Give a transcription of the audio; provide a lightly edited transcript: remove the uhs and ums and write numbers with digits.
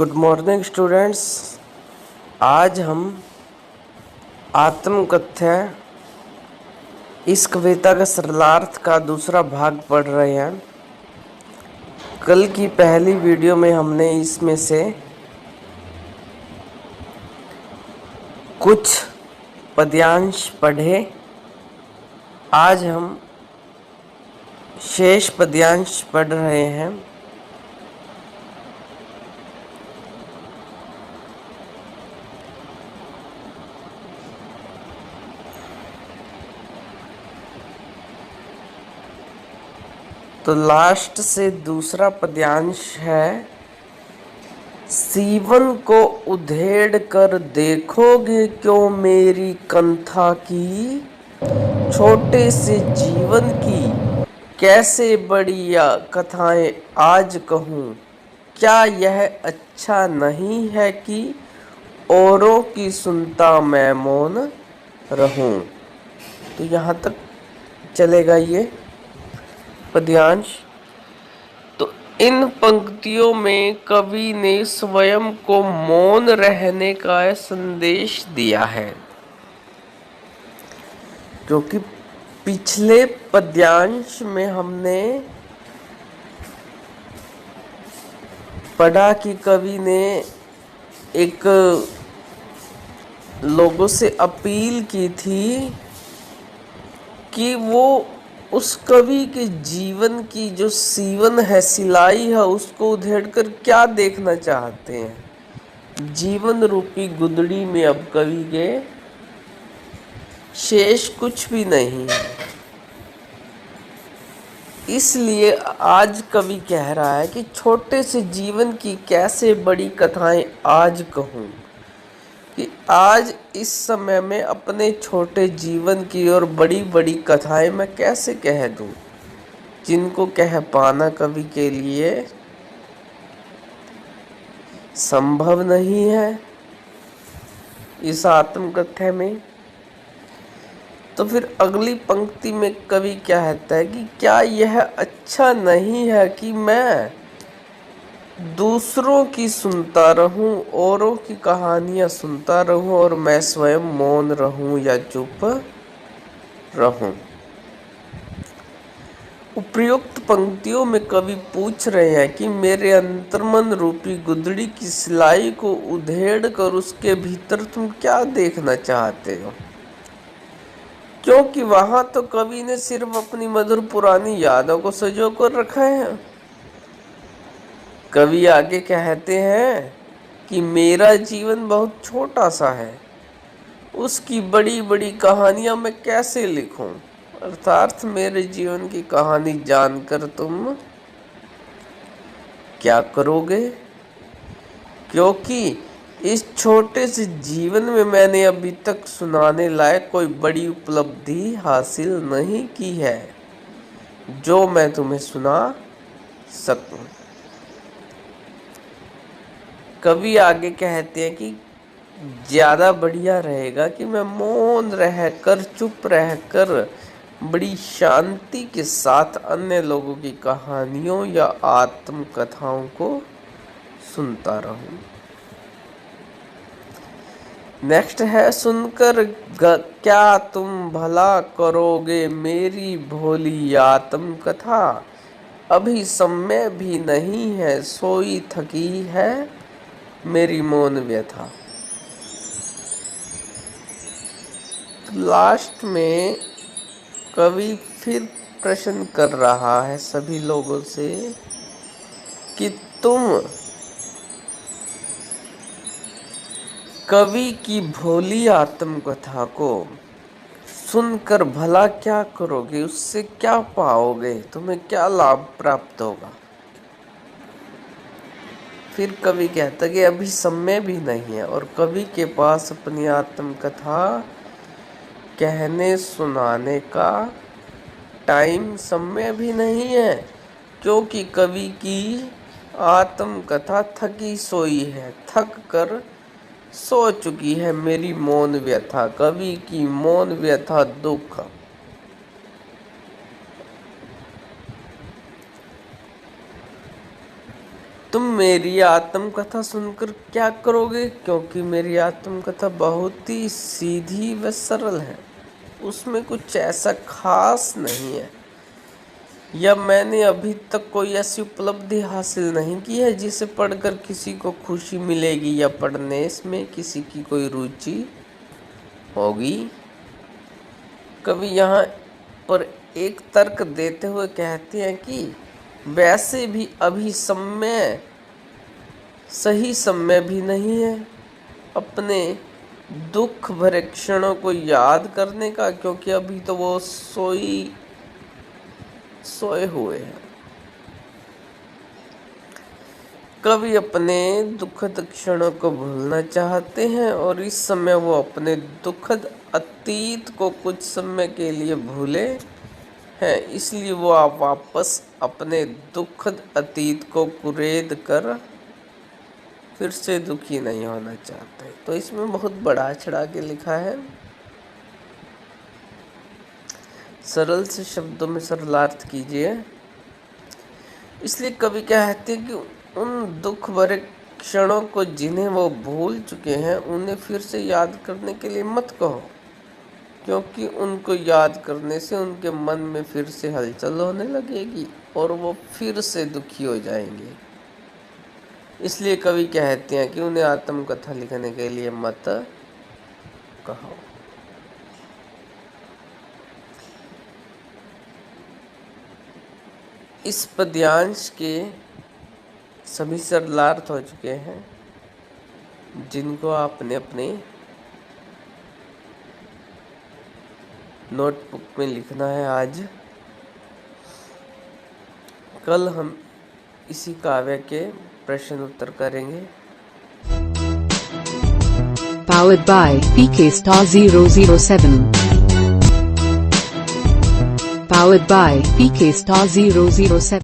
Good morning students. आज हम आत्मकथ्य इस कविता का सरलार्थ का दूसरा भाग पढ़ रहे हैं। कल की पहली वीडियो में हमने इसमें से कुछ पद्यांश पढ़े। आज हम शेष पद्यांश पढ़ रहे हैं। तो लास्ट से दूसरा पद्यांश है, सीवन को उधेड़ कर देखोगे क्यों मेरी कंथा की, छोटे से जीवन की कैसे बड़ी या कथाएं आज कहूँ, क्या यह अच्छा नहीं है कि औरों की सुनता मैं मौन रहूं। तो यहाँ तक चलेगा ये पद्यांश। तो इन पंक्तियों में कवि ने स्वयं को मौन रहने का संदेश दिया है, क्योंकि पिछले पद्यांश में हमने पढ़ा कि कवि ने एक लोगों से अपील की थी कि वो उस कवि के जीवन की जो सीवन है, सिलाई है, उसको उधेड़ कर क्या देखना चाहते हैं। जीवन रूपी गुदड़ी में अब कवि के शेष कुछ भी नहीं है। इसलिए आज कवि कह रहा है कि छोटे से जीवन की कैसे बड़ी कथाएं आज कहूं, कि आज इस समय में अपने छोटे जीवन की और बड़ी बड़ी कथाएं मैं कैसे कह दूं, जिनको कह पाना कवि के लिए संभव नहीं है इस आत्मकथ्य में। तो फिर अगली पंक्ति में कवि क्या कहता है कि क्या यह अच्छा नहीं है कि मैं दूसरों की सुनता रहूं, औरों की कहानियां सुनता रहूं और मैं स्वयं मौन रहूं या चुप रहूं। उपयुक्त पंक्तियों में कवि पूछ रहे हैं कि मेरे अंतर्मन रूपी गुदड़ी की सिलाई को उधेड़ कर उसके भीतर तुम क्या देखना चाहते हो, क्योंकि वहां तो कवि ने सिर्फ अपनी मधुर पुरानी यादों को सजो कर रखा है। कवि आगे कहते हैं कि मेरा जीवन बहुत छोटा सा है, उसकी बड़ी बड़ी कहानियां मैं कैसे लिखूं, अर्थात मेरे जीवन की कहानी जानकर तुम क्या करोगे, क्योंकि इस छोटे से जीवन में मैंने अभी तक सुनाने लायक कोई बड़ी उपलब्धि हासिल नहीं की है जो मैं तुम्हें सुना सकूं। कवि आगे कहते हैं कि ज्यादा बढ़िया रहेगा कि मैं मौन रहकर, चुप रहकर, बड़ी शांति के साथ अन्य लोगों की कहानियों या आत्मकथाओं को सुनता रहूं। नेक्स्ट है, सुनकर क्या तुम भला करोगे मेरी भोली आत्मकथा, अभी समय भी नहीं है सोई थकी है मेरी मौन व्यथा। लास्ट में कवि फिर प्रश्न कर रहा है सभी लोगों से कि तुम कवि की भोली आत्मकथा को सुनकर भला क्या करोगे, उससे क्या पाओगे, तुम्हें क्या लाभ प्राप्त होगा। फिर कवि कहता है कि अभी समय भी नहीं है, और कवि के पास अपनी आत्मकथा कहने सुनाने का टाइम, समय भी नहीं है, क्योंकि कवि की आत्मकथा थकी सोई है, थक कर सो चुकी है मेरी मौन व्यथा। कवि की मौन व्यथा दुख। तुम मेरी आत्मकथा सुनकर क्या करोगे, क्योंकि मेरी आत्मकथा बहुत ही सीधी व सरल है, उसमें कुछ ऐसा खास नहीं है, या मैंने अभी तक कोई ऐसी उपलब्धि हासिल नहीं की है जिसे पढ़कर किसी को खुशी मिलेगी या पढ़ने में किसी की कोई रुचि होगी। कवि यहाँ पर एक तर्क देते हुए कहते हैं कि वैसे भी अभी समय सही समय भी नहीं है अपने दुख भरे क्षणों को याद करने का, क्योंकि अभी तो वो सोए हुए हैं। कवि अपने दुखद क्षणों को भूलना चाहते हैं और इस समय वो अपने दुखद अतीत को कुछ समय के लिए भूले हैं, इसलिए वो वापस अपने दुखद अतीत को कुरेद कर फिर से दुखी नहीं होना चाहते। तो इसमें बहुत बढ़ा चढ़ा के लिखा है। सरल से शब्दों में सरलार्थ कीजिए। इसलिए कवि कहते हैं कि उन दुख भरे क्षणों को जिन्हें वो भूल चुके हैं उन्हें फिर से याद करने के लिए मत कहो, क्योंकि उनको याद करने से उनके मन में फिर से हलचल होने लगेगी और वो फिर से दुखी हो जाएंगे। इसलिए कवि कहते हैं कि उन्हें आत्मकथा लिखने के लिए मत कहो। इस पद्यांश के सभी सरलार्थ हो चुके हैं, जिनको आपने अपने नोटबुक में लिखना है आज। कल हम इसी काव्य के प्रश्न उत्तर करेंगे। Powered by PK Star 007. Powered by PK Star 007.